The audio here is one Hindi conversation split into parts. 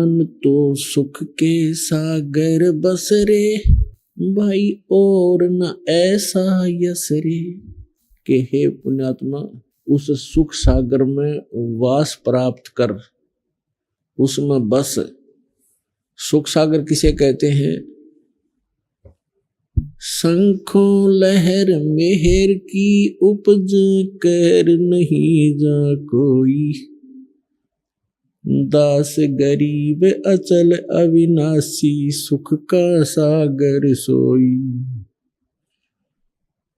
मन तो सुख के सागर बस रे, भाई और न ऐसा यस रे। कि हे पुण्यात्मा, उस सुख सागर में वास प्राप्त कर, उसमें बस। सुख सागर किसे कहते हैं? शंखों लहर मेहर की उपज, कर नहीं जा कोई, दास गरीब अचल अविनाशी, सुख का सागर सोई।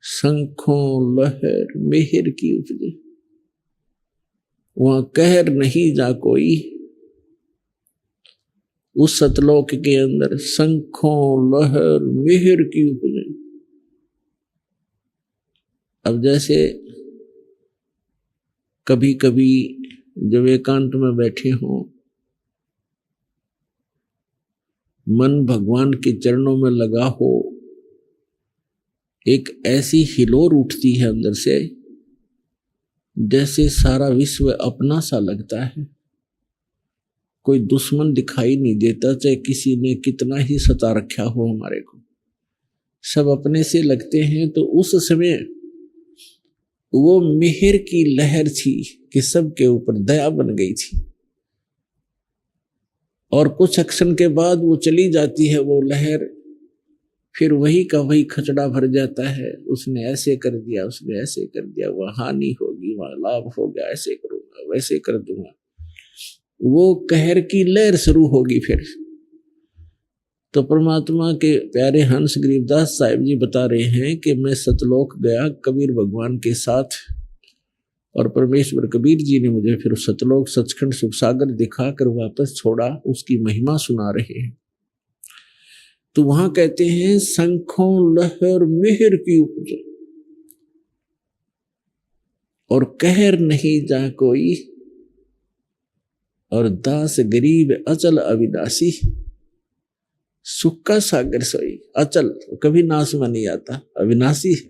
शंखों लहर मेहर की उपज, वहां कहर नहीं जा कोई। उस सतलोक के अंदर शंखों लहर मेहर की उपज। अब जैसे कभी कभी जब एकांत में बैठे हों, मन भगवान के चरणों में लगा हो, एक ऐसी हिलोर उठती है अंदर से, जैसे सारा विश्व अपना सा लगता है। कोई दुश्मन दिखाई नहीं देता, चाहे किसी ने कितना ही सता रखा हो हमारे को, सब अपने से लगते हैं। तो उस समय वो मेहर की लहर थी कि सबके ऊपर दया बन गई थी। और कुछ क्षण के बाद वो चली जाती है वो लहर, फिर वही का वही खचड़ा भर जाता है। उसने ऐसे कर दिया, उसने ऐसे कर दिया, वहां हानि होगी, वहां लाभ होगा, ऐसे करूंगा, वैसे कर दूंगा। वो कहर की लहर शुरू होगी फिर। तो परमात्मा के प्यारे हंस गरीबदास साहिब जी बता रहे हैं कि मैं सतलोक गया कबीर भगवान के साथ, और परमेश्वर कबीर जी ने मुझे फिर सतलोक सचखंड सुख सागर दिखाकर वापस छोड़ा। उसकी महिमा सुना रहे हैं। तो वहां कहते हैं शंखों लहर मेहर की उपज, और कहर नहीं जा कोई, और दास गरीब अचल अविनाशी, सुख का सागर सोई। अचल कभी नाश में नहीं आता, अविनाशी है,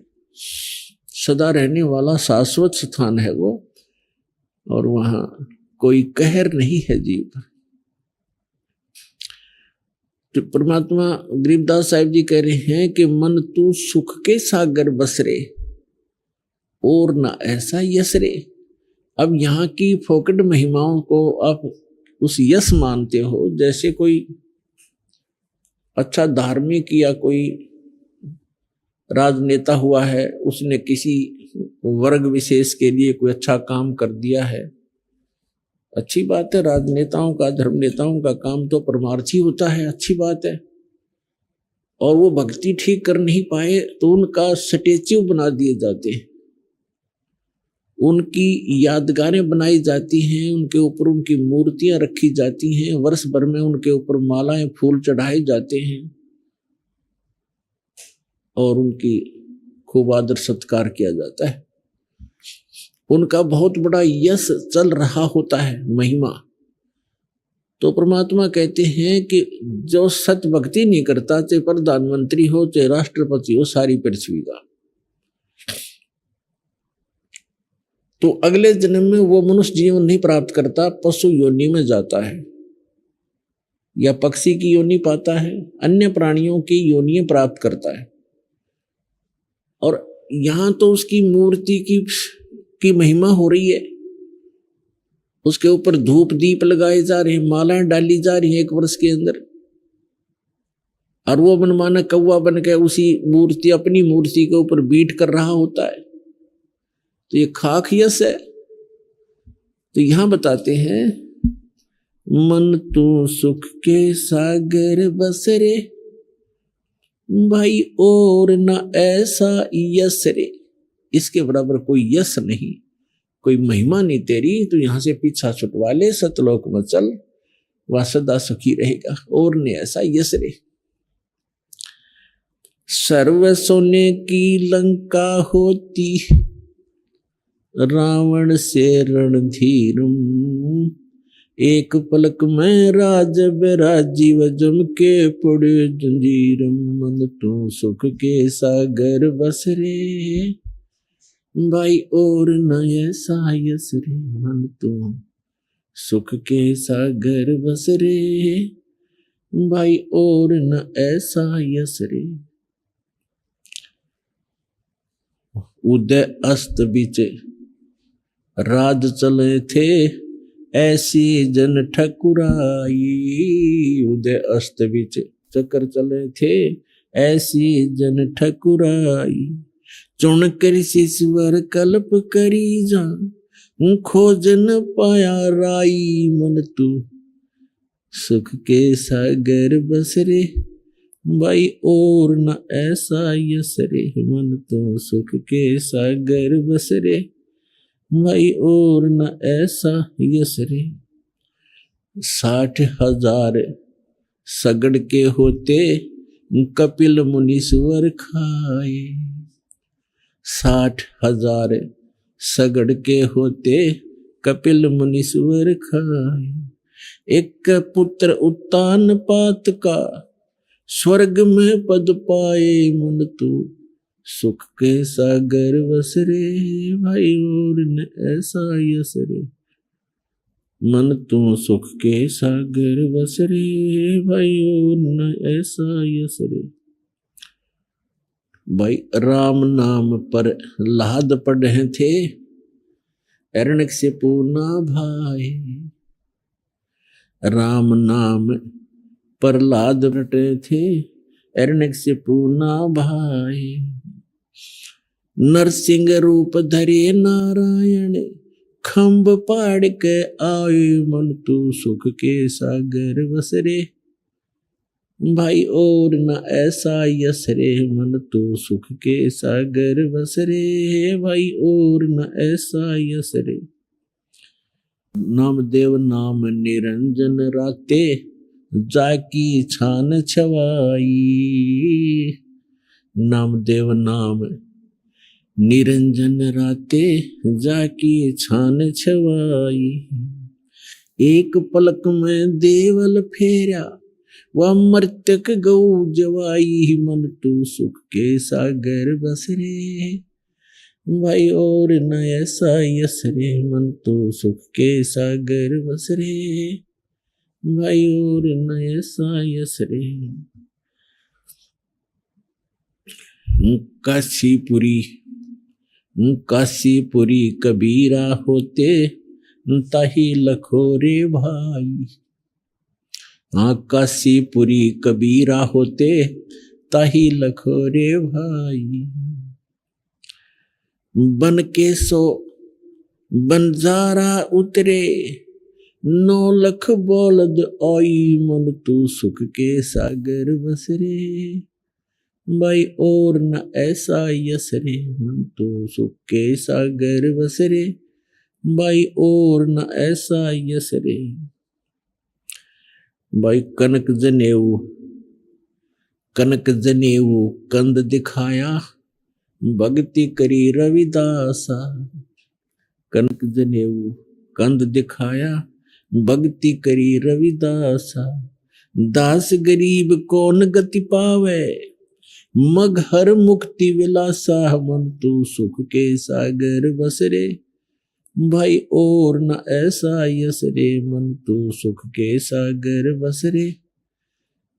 सदा रहने वाला शाश्वत स्थान है वो, और वहां कोई कहर नहीं है जीव पर। तो परमात्मा गरीबदास साहिब जी कह रहे हैं कि मन तू सुख के सागर बसरे, और ना ऐसा यस रे। अब यहाँ की फोकट महिमाओं को आप उस यश मानते हो, जैसे कोई अच्छा धार्मिक या कोई राजनेता हुआ है, उसने किसी वर्ग विशेष के लिए कोई अच्छा काम कर दिया है। अच्छी बात है, राजनेताओं का, धर्म नेताओं का काम तो परमार्थी होता है, अच्छी बात है। और वो भक्ति ठीक कर नहीं पाए तो उनका स्टैच्यू बना दिए जाते हैं, उनकी यादगारें बनाई जाती हैं, उनके ऊपर उनकी मूर्तियां रखी जाती हैं, वर्ष भर में उनके ऊपर मालाएं फूल चढ़ाए जाते हैं, और उनकी खूब आदर सत्कार किया जाता है। उनका बहुत बड़ा यश चल रहा होता है, महिमा। तो परमात्मा कहते हैं कि जो सत भक्ति नहीं करता, चाहे प्रधानमंत्री हो चाहे राष्ट्रपति हो, सारी पृथ्वी का, तो अगले जन्म में वो मनुष्य जीवन नहीं प्राप्त करता, पशु योनि में जाता है, या पक्षी की योनि पाता है, अन्य प्राणियों की योनि प्राप्त करता है। और यहां तो उसकी मूर्ति की महिमा हो रही है, उसके ऊपर धूप दीप लगाए जा रहे हैं, मालाएं डाली जा रही हैं एक वर्ष के अंदर, और वो मनमाना कौवा बन के उसी मूर्ति, अपनी मूर्ति के ऊपर बीट कर रहा होता है। तो ये खाक यश है। तो यहां बताते हैं मन तू सुख के सागर बसरे, भाई और न ऐसा यश रे। इसके बराबर कोई यश नहीं, कोई महिमा नहीं तेरी, तो यहां से पीछा छुटवा ले, सतलोक में चल, वह सदा सुखी रहेगा, और न ऐसा यश रे। सर्व सोने की लंका होती, रावण से रणधीरम, एक पलक में राज राजीव जम के पड़े जंजीरम। मन तू सुख के सागर बस रे, भाई और न ऐसा यस रे। मन तू सुख के सागर बस रे भाई और न ऐसा यस रे। उदय अस्त बीच राज चले थे ऐसी जन ठकुराई। उदय अस्त बीच चक्कर चले थे ऐसी जन ठकुराई। चुन कर ईश्वर कल्प करी जा खोज न पाया राई। मन तू सुख के सागर बस रे भाई और न ऐसा यस रे। मन तो सुख के सागर बस रे भाई और न ऐसा यस रे। 60,000 सगड़ के होते कपिल मुनीश्वर खाए। 60,000 सगड़ के होते कपिल मुनीश्वर खाए। एक पुत्र उत्तान पात का स्वर्ग में पद पाए। मन तू सुख के सागर बस रे भाई और न ऐसा यस रे। मन तू सुख के सागर बस रे भाई और न ऐसा यस रे। भाई राम नाम पर लाद पढ़े थे एरण्य से पूना भाई। राम नाम पर लाद रटे थे एरण्य से पूना भाई। नरसिंह रूप धरे नारायण खम्ब पाड़ के आए। मन तू सुख के सागर बस रे भाई और न ऐसा यस रे। मन तू सुख के सागर बस रे भाई और न ऐसा यस रे। नामदेव नाम निरंजन राते जाकी छान छवाई। नामदेव नाम निरंजन राते जाकी छान छवाई। एक पलक में देवल फेरा वह मृतक गौ जवाई। मन तू सुख के सागर बस रे भाई और न ऐसा यस रे। मन तू सुख के सागर बस रे भाई और न ऐसा यस रे। काशीपुरी कबीरा होते ताही लखोरे भाई। काशीपुरी कबीरा होते ताही लखोरे भाई। बन के सो बंजारा उतरे 9 लाख बौलद आई। मन तू सुख के सागर बस रे भाई और न ऐसा यस रे। मन तू सुख के सागर बस रे भाई और न ऐसा यस रे। भाई कनक जनेऊ कंद दिखाया भक्ति करी रविदासा। कनक जनेऊ कंद दिखाया भक्ति करी रविदासा। दास गरीब कौन गति पावे मग हर मुक्ति विलासा। मन तू सुख के सागर बस रे भाई और न ऐसा यस रे। मन तू सुख के सागर बस रे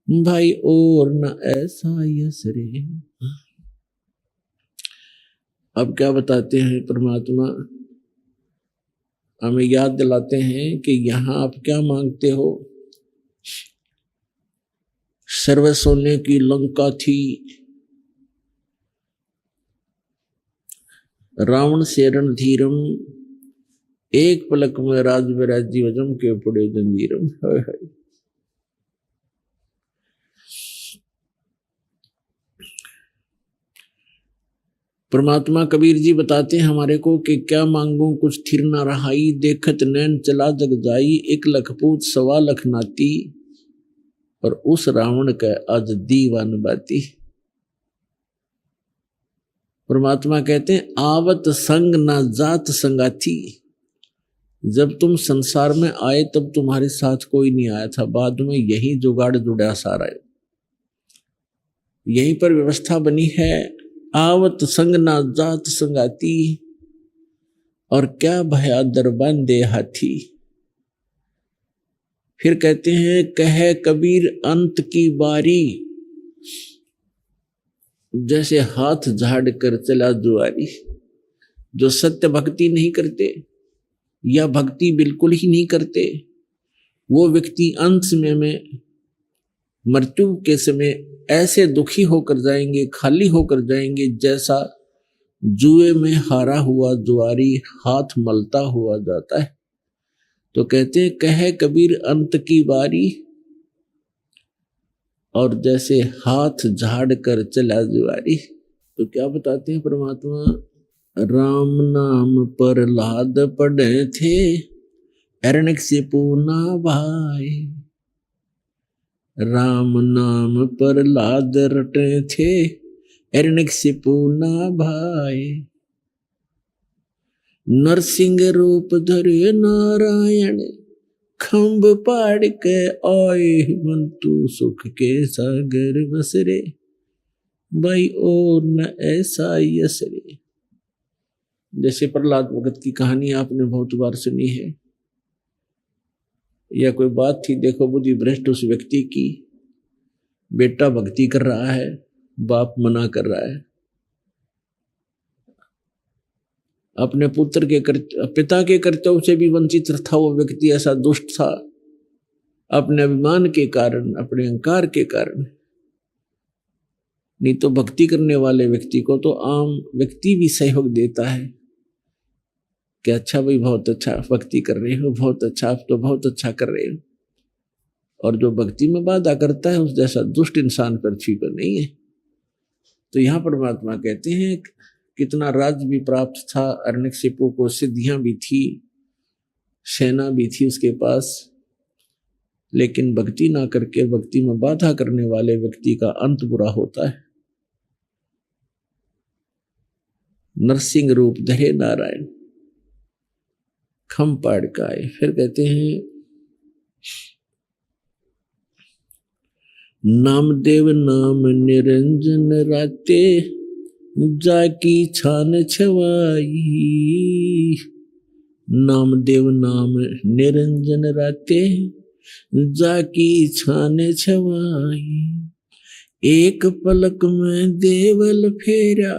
भाई और न ऐसा यस रे। अब क्या बताते हैं परमात्मा, हमें याद दिलाते हैं कि यहां आप क्या मांगते हो। सर्व सोने की लंका थी, रावण से रणधीरम, एक पलक में राज विराजी वजम के पड़े जंजीरम। हाय हाय। परमात्मा कबीर जी बताते हैं हमारे को कि क्या मांगू कुछ थिर ना रहाई, देखत नैन चला जग जाई, 1 लाख पूत 1.25 लाख नाती, और उस रावण का आज दीवान बाती। परमात्मा कहते हैं आवत संग ना जात संगाती। जब तुम संसार में आए तब तुम्हारे साथ कोई नहीं आया था, बाद में यही जुगाड़ जुड़ा सारा, यहीं पर व्यवस्था बनी है। आवत संग ना जात संगाती, और क्या भया दरबान दे हाथी। फिर कहते हैं कहे कबीर अंत की बारी, जैसे हाथ झाड़ कर चला जुआरी। जो सत्य भक्ति नहीं करते या भक्ति बिल्कुल ही नहीं करते, वो व्यक्ति अंत समय में, मृत्यु के समय ऐसे दुखी होकर जाएंगे, खाली होकर जाएंगे, जैसा जुए में हारा हुआ जुआरी हाथ मलता हुआ जाता है। तो कहते हैं कहे कबीर अंत की बारी, और जैसे हाथ झाड़ कर चला जुआरी। तो क्या बताते हैं परमात्मा, राम नाम पर लाद पड़े थे, हिरण्यकशिपु ना भाई। राम नाम पर लाद रटे थे, हिरण्यकशिपु ना भाई। नरसिंह रूप धरे नारायण, खम्भ पाड़ के आए मंतु सुख के सागर बसरे। भाई और न ऐसा यसरे। जैसे प्रहलाद भगत की कहानी आपने बहुत बार सुनी है, या कोई बात थी, देखो बुद्धि भ्रष्ट उस व्यक्ति की, बेटा भक्ति कर रहा है, बाप मना कर रहा है। अपने पुत्र के पिता के कर्तव्य से भी वंचित था वो व्यक्ति, ऐसा दुष्ट था, अपने अभिमान के कारण, अपने अहंकार के कारण। नहीं तो भक्ति करने वाले व्यक्ति को तो आम व्यक्ति भी सहयोग देता है कि अच्छा भाई, बहुत अच्छा भक्ति कर रहे हो, बहुत अच्छा, आप तो बहुत अच्छा कर रहे हो। और जो भक्ति में बाधा करता है, उस जैसा दुष्ट इंसान पृथ्वी पर नहीं है। तो यहां परमात्मा कहते हैं कितना राज्य भी प्राप्त था हिरण्यकशिपु को, सिद्धियां भी थी, सेना भी थी उसके पास, लेकिन भक्ति ना करके भक्ति में बाधा करने वाले व्यक्ति का अंत बुरा होता है। नरसिंह रूप धरे नारायण, खम पाड़ का आए। फिर कहते हैं नामदेव नाम निरंजन राते, जाकी छान छवाई। नामदेव नाम निरंजन राते, जाकी छान छवाई। एक पलक में देवल फेरा,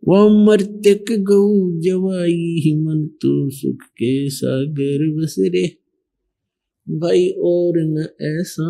वो मर्त्यक गौ जवाई। मन तो सुख के सागर बसरे, भाई और न ऐसा